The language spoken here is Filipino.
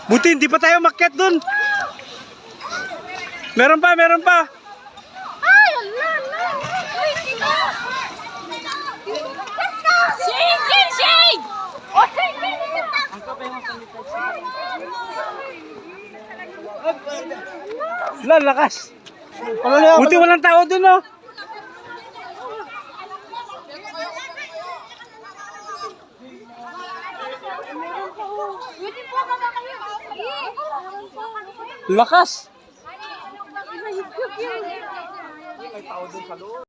Buti hindi pa tayo makyat dun. Meron pa, meron pa. Ay, Shade! Shade! Oh, Shade! Wala, lakas. Buti walang tao dun, oh. Lakas. May tao dun sa loob.